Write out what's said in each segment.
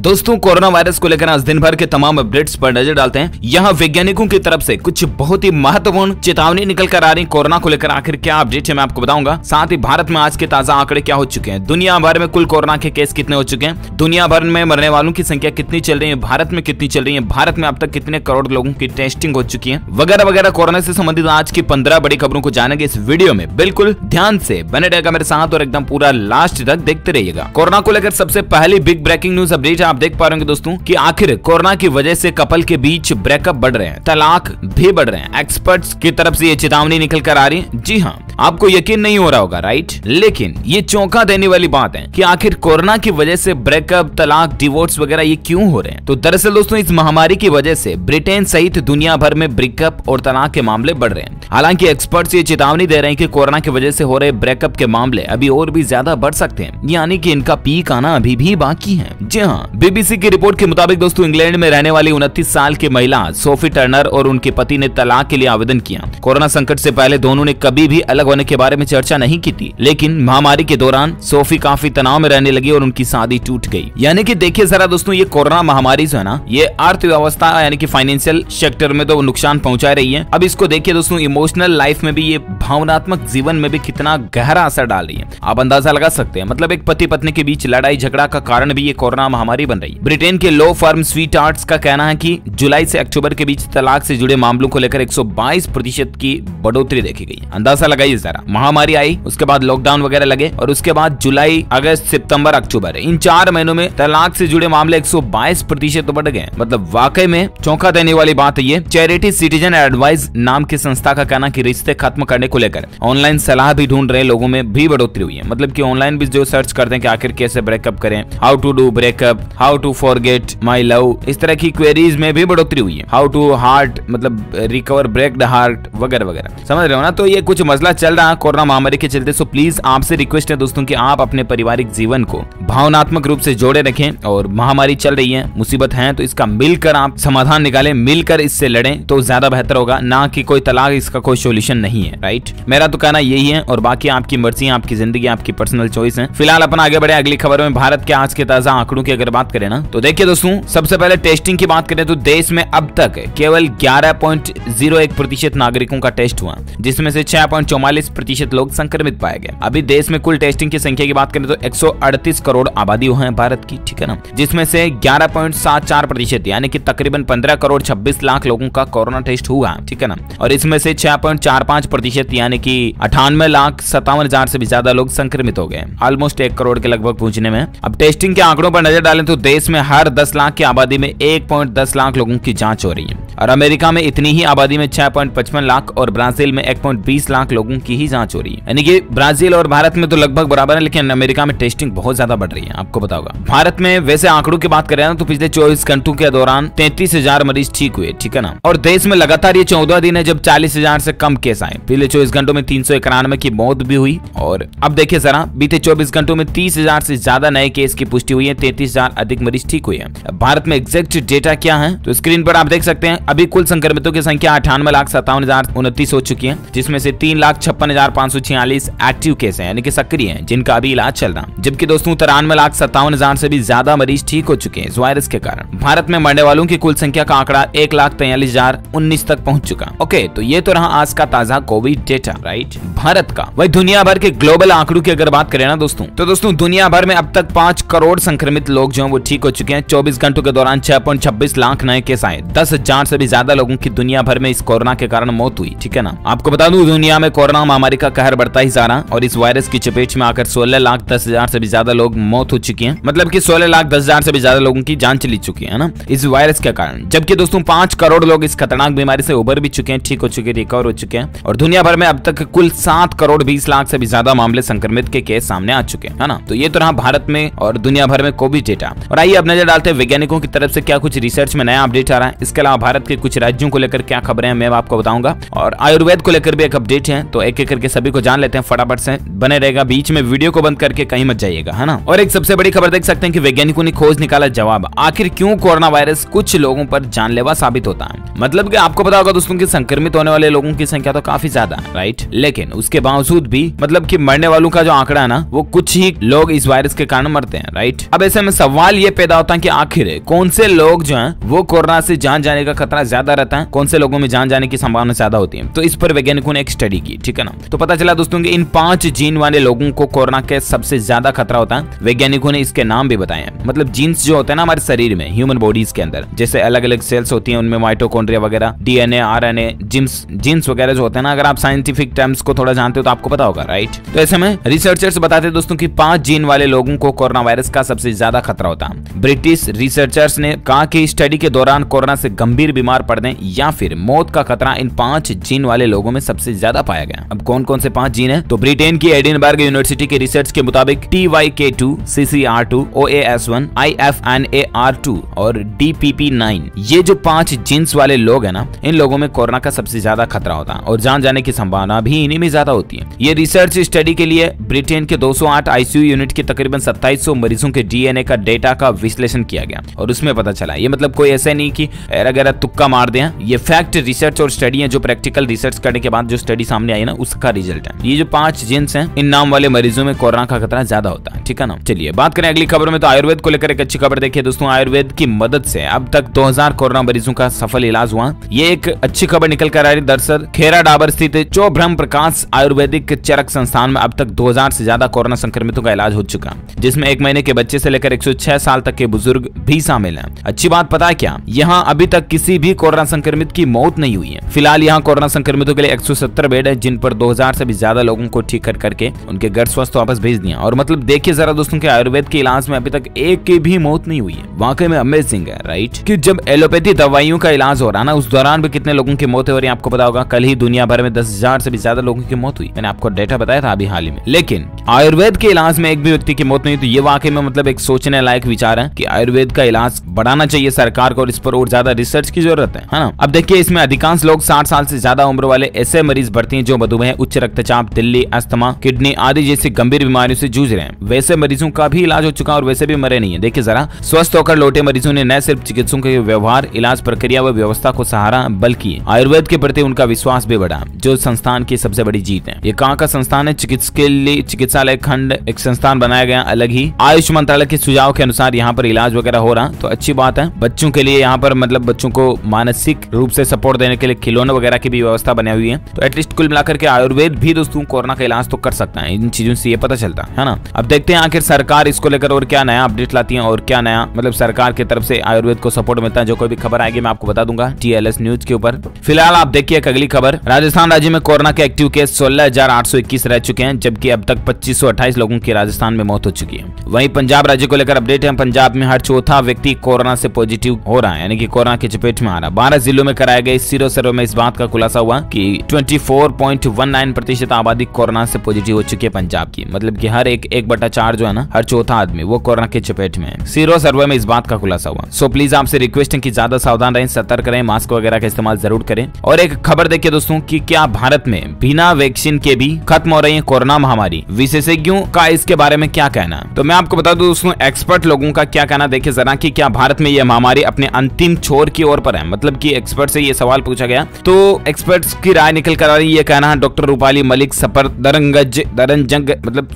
दोस्तों corona virus को लेकर आज दिन भर के तमाम अपडेट्स पर नजर डालते हैं। यहाँ वैज्ञानिकों की तरफ से कुछ बहुत ही महत्वपूर्ण चेतावनी निकल कर आ रही कोरोना को लेकर आखिर क्या अपडेट है मैं आपको बताऊंगा। साथ ही भारत में आज के ताजा आंकड़े क्या हो चुके हैं, दुनिया भर में कुल कोरोना के केस कितने हो चुके हैं, दुनिया भर में मरने वालों की संख्या कितनी चल रही है, भारत में कितनी चल रही है, भारत में अब तक कितने करोड़ लोगों की टेस्टिंग हो चुकी है, वगैरह वगैरह। कोरोना से संबंधित आज की 15 बड़ी खबरों को जानेंगे इस वीडियो में। बिल्कुल ध्यान से बने रहेगा मेरे साथ और एकदम पूरा लास्ट तक देखते रहिएगा। कोरोना को लेकर सबसे पहली बिग ब्रेकिंग न्यूज अपडेट आप देख पा रहे होंगे दोस्तों कि आखिर कोरोना की वजह से कपल के बीच ब्रेकअप बढ़ रहे हैं, तलाक भी बढ़ रहे हैं। एक्सपर्ट्स की तरफ से ये चेतावनी निकल कर आ रही है। जी हाँ, आपको यकीन नहीं हो रहा होगा, राइट? लेकिन ये चौंका देने वाली बात है कि आखिर कोरोना की वजह से ब्रेकअप, तलाक, डिवोर्स वगैरह ये क्यों हो रहे हैं। तो दरअसल दोस्तों इस महामारी की वजह से ब्रिटेन सहित दुनिया भर में ब्रेकअप और तलाक के मामले बढ़ रहे हैं। हालांकि एक्सपर्ट्स ये चेतावनी दे रहे हैं कि कोरोना की वजह से हो रहे ब्रेकअप के मामले अभी और भी ज्यादा बढ़ सकते हैं, यानी कि इनका पीक आना अभी भी बाकी है। जी हाँ, बीबीसी की रिपोर्ट के मुताबिक दोस्तों इंग्लैंड में रहने वाली 29 साल की महिला सोफी टर्नर और उनके पति ने तलाक के लिए आवेदन किया। कोरोना संकट से पहले दोनों ने कभी भी अलग होने के बारे में चर्चा नहीं की थी, लेकिन महामारी के दौरान सोफी काफी तनाव में रहने लगी और उनकी शादी टूट गई। यानी कि देखिए जरा दोस्तों, ये कोरोना महामारी जो है ना, ये अर्थव्यवस्था यानी कि फाइनेंशियल सेक्टर में तो नुकसान पहुंचा रही है। अब इसको देखिए दोस्तों, इमोशनल लाइफ में भी, ये भावनात्मक जीवन में भी कितना गहरा असर डाल रही है। आप अंदाजा लगा सकते हैं, मतलब एक पति पत्नी के बीच लड़ाई झगड़ा का कारण भी ये कोरोना महामारी बन रही है। ब्रिटेन के लॉ फर्म स्वीट आर्ट्स का कहना है कि जुलाई से अक्टूबर के बीच तलाक से जुड़े मामलों को लेकर 122% की बढ़ोतरी देखी गई। अंदाजा लगाइए जरा, महामारी आई, उसके बाद लॉकडाउन वगैरह लगे और उसके बाद जुलाई, अगस्त, सितंबर, अक्टूबर, इन 4 महीनों में तलाक से जुड़े मामले 122% बढ़ गए। मतलब वाकई में चौंका देने वाली बात है ये। चैरिटी सिटीजन एडवाइस नाम की संस्था का कहना कि रिश्ते खत्म करने को लेकर ऑनलाइन सलाह भी ढूंढ रहे लोगों में भी बढ़ोतरी हुई है। मतलब कि ऑनलाइन भी जो सर्च करते हैं कि आखिर कैसे ब्रेकअप करें, how to do breakup, how to forget my love, इस तरह की क्वेरीज में भी बढ़ोतरी हुई है। हाउ टू हार्ट, मतलब रिकवर ब्रेक्ड हार्ट वगैरह वगैरह, समझ रहे हो ना। तो ये कुछ मसला चल रहा है कोरोना महामारी के चलते। सो प्लीज आपसे रिक्वेस्ट है दोस्तों कि आप अपने पारिवारिक जीवन को भावनात्मक रूप से जोड़े रखें। और महामारी चल रही है, मुसीबत है, तो इसका मिलकर आप समाधान निकालें, मिलकर इससे लड़ें तो ज्यादा बेहतर होगा, ना कि कोई तलाक इसका कोई सोल्यूशन नहीं है, राइट? मेरा तो कहना यही है और बाकी आपकी मर्जी, आपकी जिंदगी, आपकी पर्सनल चॉइस है। फिलहाल अपन आगे बढ़े अगली खबर में। भारत के आज के ताजा आंकड़ों की अगर बात करें ना, तो देखिए दोस्तों, सबसे पहले टेस्टिंग की बात करें तो देश में अब तक केवल 11.01% नागरिकों का टेस्ट हुआ, जिसमें से 6.44% लोग संक्रमित पाए गए। अभी देश में कुल टेस्टिंग की संख्या की बात करें तो 138 करोड़ आबादी है भारत की, ठीक है ना, जिसमें से 11.74% यानी कि तकरीबन 15 करोड़ 26 लाख लोगों का कोरोना टेस्ट हुआ, ठीक है ना। और इसमें से 6.45% यानी कि 98,57,000 से भी ज्यादा लोग संक्रमित हो गए, ऑलमोस्ट 1 करोड़ के लगभग पहुंचने में। अब टेस्टिंग के आंकड़ों पर नजर डालें तो देश में हर 10 लाख की आबादी में 1.10 लाख लोगों की जांच हो रही है। और अमेरिका में इतनी ही आबादी में 6.55 लाख और ब्राजील में 1.20 लाख लोगों की ही जांच हो रही है। यानी कि ब्राजील और भारत में तो लगभग बराबर है, लेकिन अमेरिका में टेस्टिंग बहुत ज्यादा बढ़ रही है, आपको पता होगा। भारत में वैसे आंकड़ों की बात करें तो पिछले 24 घंटों के दौरान 33,000 मरीज ठीक हुए, ठीक है ना। और देश में लगातार ये 14 दिन है जब 40,000 से कम केस आए। पिछले 24 घंटों में 391 की मौत भी हुई। और अब देखिए जरा, बीते 24 घंटों में 30,000 से ज्यादा नए केस की पुष्टि हुई है, 33,000 अधिक मरीज ठीक हुए हैं। भारत में एग्जैक्ट डेटा क्या है तो स्क्रीन पर आप देख सकते हैं। अभी कुल संक्रमितों की संख्या 98,57,029 हो चुकी है, जिसमें से 3,56,546 एक्टिव केस हैं, यानी कि सक्रिय हैं, जिनका अभी इलाज चल रहा है। जबकि दोस्तों 93,57,000 से भी ज्यादा मरीज ठीक हो चुके हैं इस वायरस के कारण। भारत में मरने वालों की कुल संख्या का आंकड़ा 1,43,019 तक पहुंच चुका। ओके, तो ये तो रहा आज का ताजा कोविड डेटा, राइट, भारत का। वही दुनिया भर के ग्लोबल आंकड़ों की अगर बात करें ना दोस्तों, तो दोस्तों दुनिया भर में अब तक 5 करोड़ संक्रमित लोग जो हैं वो ठीक हो चुके हैं। 24 घंटों के दौरान 6.26 लाख नए केस आए। 10,000 से भी ज्यादा लोगों की दुनिया भर में इस कोरोना के कारण मौत हुई, ठीक है ना। आपको बता दूं दुनिया में कोरोना महामारी का कहर बढ़ता ही जा रहा और इस वायरस की चपेट में आकर 16,10,000 से भी ज्यादा लोग मौत हो चुकी है। मतलब कि 16,10,000 से भी ज्यादा लोगों की जान चली चुकी है ना इस वायरस के कारण। जबकि दोस्तों 5 करोड़ लोग इस खतरनाक बीमारी से उबर भी चुके हैं, ठीक हो चुके, रिकवर हो चुके हैं। और दुनिया भर में अब तक कुल 7 करोड़ 20 लाख से भी ज्यादा मामले संक्रमित के केस सामने आ चुके हैं, ना। तो ये तो रहा भारत में और दुनिया भर में कोविड डेटा। और आइए अब नजर डालते हैं वैज्ञानिकों की तरफ से क्या कुछ रिसर्च में नया अपडेट आ रहा है। इसके अलावा भारत के कुछ राज्यों को लेकर क्या खबरें हैं मैं आपको बताऊंगा। और आयुर्वेद को लेकर भी एक अपडेट है, तो एक एक करके सभी को जान लेते हैं, फटाफट से बने रहेगा, बीच में वीडियो को बंद करके कहीं मत जाइएगा, है ना। और एक सबसे बड़ी खबर देख सकते हैं कि वैज्ञानिकों ने खोज निकाला जवाब, आखिर क्यों कोरोना वायरस कुछ लोगों पर जानलेवा साबित होता है। मतलब कि आपको पता होगा दोस्तों कि संक्रमित होने वाले लोगों की संख्या तो काफी ज्यादा है, राइट, लेकिन उसके बावजूद भी मतलब कि मरने वालों का जो आंकड़ा है ना, वो कुछ ही लोग इस वायरस के कारण मरते हैं, राइट। अब ऐसे में सवाल ये पैदा होता है कि आखिर कौन से लोग जो हैं वो कोरोना से जान जाने का खतरा ज्यादा रहता है, कौन से लोगों में जान जाने की संभावना ज्यादा होती है। तो इस पर वैज्ञानिकों ने एक स्टडी की, ठीक है ना। तो पता चला दोस्तों कि इन 5 जीन वाले लोगों को कोरोना के सबसे ज्यादा खतरा होता है। वैज्ञानिकों ने इसके नाम भी बताए हैं। मतलब जीन्स जो होते हैं ना हमारे शरीर में, ह्यूमन बॉडीज के अंदर, जैसे अलग अलग सेल्स होती हैं, उनमें माइटोकॉन्ड्रिया वगैरह, डीएनए, आरएनए, जीन्स वगैरह जो होते हैं ना, अगर आप साइंटिफिक टर्म्स को थोड़ा जानते हो तो आपको पता होगा, राइट। तो ऐसे में रिसर्चर्स बताते हैं दोस्तों कि 5 जीन वाले लोगों को कोरोना वायरस का सबसे ज्यादा खतरा होता है। ब्रिटिश रिसर्चर्स ने कहा कि स्टडी के दौरान कोरोना से गंभीर बीमार पड़ने या फिर मौत का खतरा इन 5 जीन वाले लोगों में सबसे ज्यादा पाया गया। अब कौन कौन से 5 जीन है? तो ब्रिटेन की एडिनबर्ग यूनिवर्सिटी के रिसर्च के मुताबिक TYK2, CCR2, OAS1, IFNAR2 और DPP9, ये जो 5 जीन्स वाले लोग हैं ना, इन लोगों में कोरोना का सबसे ज्यादा खतरा होता है और जान जाने की संभावना भी इन्हीं में ज्यादा होती है। ये रिसर्च स्टडी के लिए ब्रिटेन के 208 ICU यूनिट के तकरीबन 2700 मरीजों के DNA का डेटा का विश्लेषण किया गया और उसमें पता चला, ये मतलब कोई ऐसा नहीं कि गैरा तुक्का मार दिया, ये फैक्ट रिसर्च और स्टडी है जो प्रैक्टिकल रिसर्च करने के बाद जो स्टडी सामने आई ना, उसका रिजल्ट है। ये जो 5 जीन्स हैं, इन नाम वाले मरीजों में कोरोना का खतरा ज्यादा होता है, ठीक है ना। चलिए बात करें अगली खबर में, तो आयुर्वेद को लेकर एक अच्छी खबर देखिए दोस्तों। आयुर्वेद की मदद से अब तक 2000 कोरोना मरीजों का सफल इलाज हुआ। ये एक अच्छी खबर निकल कर आ रही। दरअसल खेरा डाबर स्थित चौब्रह्म प्रकाश आयुर्वेदिक चरक संस्थान में अब तक 2000 से ज्यादा कोरोना संक्रमितों का इलाज हो चुका, जिसमें 1 महीने के बच्चे से लेकर 106 साल तक के बुजुर्ग भी शामिल हैं। अच्छी बात पता है क्या, यहाँ अभी तक किसी भी कोरोना संक्रमित की मौत नहीं हुई है। फिलहाल यहाँ कोरोना संक्रमितों के लिए 170 बेड है, जिन पर 2000 से भी ज्यादा लोगों को ठीक कर करके उनके घर स्वस्थ वापस भेज दिया। और मतलब देखिए जरा दोस्तों के आयुर्वेद के इलाज में अभी तक एक की भी मौत नहीं हुई है। वाकई में अमेजिंग है, राइट। कि जब एलोपैथी दवाइयों का इलाज हो रहा है ना, उस दौरान भी कितने लोगों की मौत हो रही है आपको पता होगा। कल ही दुनिया भर में 10,000 से भी ज्यादा लोगों की मौत हुई, मैंने आपको डेटा बताया था अभी हाल ही में। लेकिन आयुर्वेद के इलाज में एक भी व्यक्ति की मौत नहीं, तो ये वाकई में मतलब एक सोचने लायक विचार है कि आयुर्वेद का इलाज बढ़ाना चाहिए सरकार को और इस पर और ज्यादा रिसर्च की जरूरत है ना। अब देखिए इसमें अधिकांश लोग 60 साल से ज्यादा उम्र वाले ऐसे मरीज भर्ती हैं जो मधुमेह, उच्च रक्तचाप, दिल्ली, अस्थमा, किडनी आदि जैसी गंभीर बीमारियों से जूझ रहे हैं। वैसे मरीजों का भी इलाज हो चुका और वैसे भी मरे नहीं है। देखिए जरा, स्वस्थ होकर लौटे मरीजों ने न सिर्फ चिकित्सकों के व्यवहार, इलाज प्रक्रिया व व्यवस्था को सहारा, बल्कि आयुर्वेद के प्रति उनका विश्वास भी बढ़ा, जो संस्थान की सबसे बड़ी जीत है। ये कहाँ का संस्थान है? चिकित्सालय खंड एक संस्थान बनाया गया अलग ही। आयुष मंत्रालय के सुझाव के अनुसार यहाँ पर इलाज वगैरह हो रहा, तो अच्छी बात है। बच्चों के लिए यहाँ पर मतलब बच्चों को मानसिक रूप से सपोर्ट देने के लिए खिलौने वगैरह की भी व्यवस्था बनी हुई है। तो एटलीस्ट कुल मिलाकर के आयुर्वेद भी दोस्तों कोरोना का इलाज तो कर सकता है। इन चीजों से ये पता चलता है ना। अब देखते हैं आखिर सरकार इसको लेकर और क्या नया अपडेट लाती है और क्या नया मतलब सरकार की तरफ से आयुर्वेद को सपोर्ट मिलता है। जो कोई भी खबर आएगी मैं आपको बता दूंगा TLS न्यूज के ऊपर। फिलहाल आप देखिए एक अगली खबर। राजस्थान राज्य में कोरोना के एक्टिव केस 16,821 रह चुके हैं, जबकि अब तक 2528 लोगों की राजस्थान में मौत हो चुकी है। वहीं पंजाब राज्य को लेकर अपडेट है। पंजाब में हर चौथा व्यक्ति कोरोना से पॉजिटिव हो रहा है, यानी कि कोरोना की चपेट में आ रहा। 12 जिलों में कराए गए सीरो सर्वे में इस बात का खुलासा हुआ कि 24.19% आबादी कोरोना से पॉजिटिव हो चुकी है पंजाब की। मतलब कि हर 1/4 जो है ना, हर चौथा आदमी वो कोरोना की चपेट में है। सीरो सर्वे में इस बात का खुलासा हुआ। सो प्लीज आपसे रिक्वेस्ट है कि ज्यादा सावधान रहें, सतर्क रहें, मास्क वगैरह का इस्तेमाल जरूर करें। और एक खबर देखिए दोस्तों कि क्या भारत में बिना वैक्सीन के भी खत्म हो रही है कोरोना महामारी। विशेषज्ञों का इसके बारे में क्या कहना है, तो मैं आपको बता दूं दोस्तों एक्सपर्ट लोगों का क्या कहना। देखिए जरा कि क्या भारत में यह महामारी अपने अंतिम छोर की ओर पर है। मतलब कि एक्सपर्ट से ये सवाल पूछा गया, तो एक्सपर्ट्स की राय निकल कर आ रही है। ये कहना है डॉक्टर रूपाली मलिक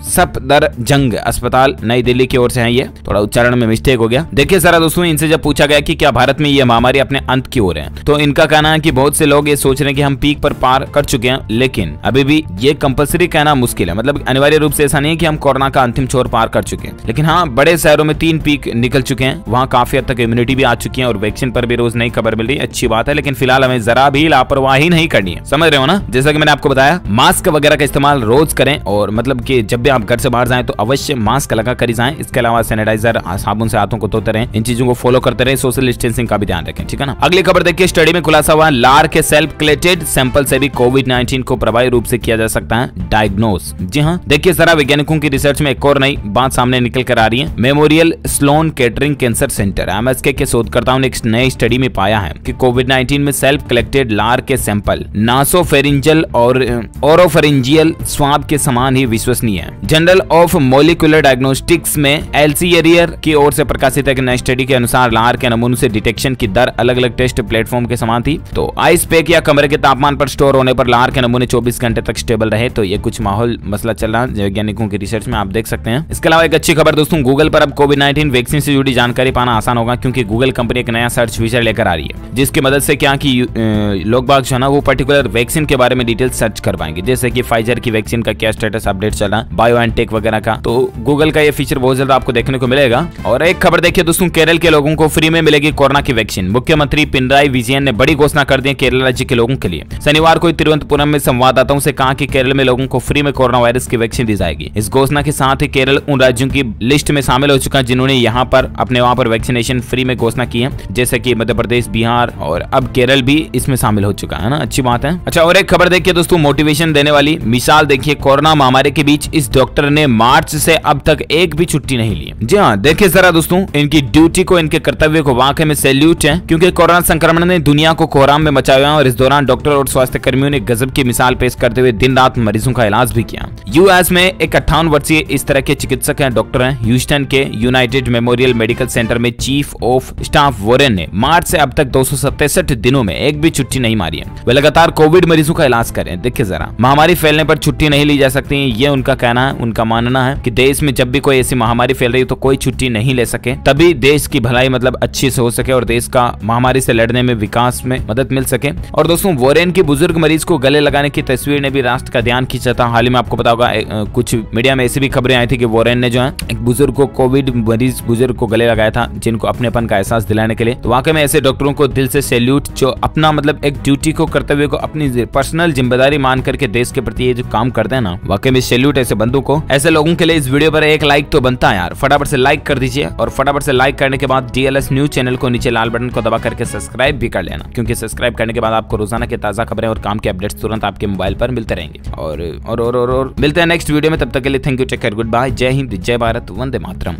सफदरजंग अस्पताल नई दिल्ली की ओर से है। ये थोड़ा उच्चारण में मिस्टेक हो गया। देखिए जरा दोस्तों, इनसे जब पूछा गया कि क्या भारत में यह महामारी अपने अंत की ओर है, तो इनका कहना है कि बहुत से लोग ये सोच रहे हैं कि हम पीक पर पार कर चुके हैं, लेकिन अभी भी ये कंपल्सरी कहना मुश्किल है। मतलब अनिवार्य रूप से ऐसा नहीं है कि हम कोरोना का अंतिम छोर पार कर चुके हैं, लेकिन हाँ बड़े शहरों में 3 पीक निकल चुके हैं, वहाँ काफी हद तक इम्यूनिटी भी आ चुकी है और वैक्सीन पर भी रोज नई खबर मिल रही है। अच्छी बात है, लेकिन फिलहाल हमें जरा भी लापरवाही नहीं करनी है, समझ रहे हो ना। जैसा कि मैंने आपको बताया, मास्क वगैरह का इस्तेमाल रोज करें और मतलब कि जब भी आप घर से बाहर जाएं तो अवश्य मास्क लगा कर ही जाएं। इसके अलावा सैनिटाइजर, साबुन से हाथों को धोते रहें, इन चीजों को फॉलो करते रहें, सोशल डिस्टेंसिंग का भी ध्यान रखें, ठीक है ना। अगली खबर देखिए, स्टडी में खुलासा हुआ लार के सेल्फ कलेक्टेड सैंपल से भी कोविड-19 को प्रभावी रूप से किया जा सकता है डायग्नोस। जी हाँ, देखिए जरा वैज्ञानिकों की रिसर्च में एक और नई बात सामने निकल कर आ रही है। Memorial Sloan Kettering Cancer Center MSK के शोधकर्ताओं ने एक नई स्टडी में पाया है कि कोविड-19 में सेल्फ कलेक्टेड लार के सैंपल नासोफेरिंजल और ओरोफेरिंजियल स्वाब के समान ही विश्वसनीय है। जर्नल ऑफ मॉलिक्यूलर डायग्नोस्टिक्स में एल्सेवियर की ओर से प्रकाशित एक नई स्टडी के अनुसार लार के नमूनों से डिटेक्शन की दर अलग अलग टेस्ट प्लेटफॉर्म के समान थी। तो आइस पैक या कमरे के तापमान पर स्टोर होने पर लार के नमूने 24 घंटे तक स्टेबल रहे। तो ये कुछ माहौल मसला चल रहा है वैज्ञानिकों की रिसर्च में, आप देख सकते हैं। इसके अलावा एक अच्छी खबर दोस्तों, गूगल पर अब कोविड-19 वैक्सीन से जुड़ी जानकारी पाना आसान होगा, क्योंकि गूगल कंपनी एक नया सर्च फीचर लेकर आ रही है, जिसकी मदद से क्या कि लोग बाग जो है ना वो पर्टिकुलर वैक्सीन के बारे में डिटेल सर्च कर पाएंगे, जैसे कि फाइजर की वैक्सीन का क्या स्टेटस अपडेट चल रहा है, बायोएनटेक वगैरह का। तो गूगल का ये फीचर बहुत जल्द आपको देखने को मिलेगा। और एक खबर देखिए दोस्तों, केरल के लोगों को फ्री में मिलेगी कोरोना की वैक्सीन। मुख्यमंत्री पिनराई विजयन ने बड़ी घोषणा कर दी केरल राज्य के लोगों के लिए। शनिवार को तिरुवनंतपुरम में संवाददाताओं से कहा कि केरल में लोगों को फ्री में कोरोना वायरस की वैक्सीन दी जाएगी। इस घोषणा के साथ ही केरल उन राज्यों की लिस्ट में शामिल हो चुका है जिन्होंने यहाँ पर अपने वहां पर वैक्सीनेशन फ्री में घोषणा की है, जैसे कि मध्य प्रदेश, बिहार और अब केरल भी इसमें शामिल हो चुका है ना, अच्छी बात है। अच्छा, और एक खबर देखिए दोस्तों, मोटिवेशन देने वाली मिसाल देखिए। कोरोना महामारी के बीच इस डॉक्टर ने मार्च से अब तक एक भी छुट्टी नहीं ली। जी हाँ, देखिए जरा दोस्तों, इनकी ड्यूटी को, इनके कर्तव्य को वाकई में सैल्यूट है, क्योंकि कोरोना संक्रमण ने दुनिया को कोहराम में मचाया है और इस दौरान डॉक्टर और स्वास्थ्य कर्मियों ने गजब की मिसाल पेश करते हुए दिन रात मरीजों का इलाज भी किया। यूएस में एक 58 वर्षीय इस तरह के चिकित्सक हैं, डॉक्टर हैं, ह्यूस्टन के यूनाइटेड मेमोरियल मेडिकल सेंटर में चीफ ऑफ स्टाफ वॉरेन ने मार्च से अब तक 267 दिनों में एक भी छुट्टी नहीं मारी है। वे लगातार कोविड मरीजों का इलाज कर रहे हैं। देखिए जरा, महामारी फैलने पर छुट्टी नहीं ली जा सकती, ये उनका कहना है, उनका मानना है कि देश में जब भी कोई ऐसी महामारी फैल रही है तो कोई छुट्टी नहीं ले सके, तभी देश की भलाई मतलब अच्छी से हो सके और देश का महामारी से लड़ने में, विकास में मदद मिल सके। और दोस्तों, वॉरेन की बुजुर्ग मरीज को गले लगाने की तस्वीर ने भी राष्ट्र का ध्यान खींचा था। हाल ही में आपको पता होगा कुछ मीडिया में ऐसी भी खबरें आई थी कि वॉरेन ने जो है एक बुजुर्ग को, कोविड मरीज बुजुर्ग को गले लगाया था, जिनको अपनेपन का एहसास दिलाने के लिए। तो वाकई में ऐसे डॉक्टरों को दिल से सैल्यूट, जो अपना मतलब एक ड्यूटी को, कर्तव्य को अपनी पर्सनल जिम्मेदारी मान करके देश के प्रति ये जो काम करते हैं ना, वाकई में सैल्यूट ऐसे बंदों को। ऐसे लोगों के लिए इस वीडियो पर एक लाइक तो बनता है यार, फटाफट से लाइक कर दीजिए। और फटाफट से लाइक करने के बाद DLS न्यूज चैनल को नीचे लाल बटन को दबा करके सब्सक्राइब भी कर लेना, क्योंकि सब्सक्राइब करने के बाद आपको रोजाना की ताजा खबरें और काम के अपडेट्स तुरंत आपके मोबाइल पर मिलते रहेंगे। और मिलते हैं नेक्स्ट वीडियो में, तब तक के लिए thank you, take care, good bye, जय हिंद, जय भारत, वंदे मातरम।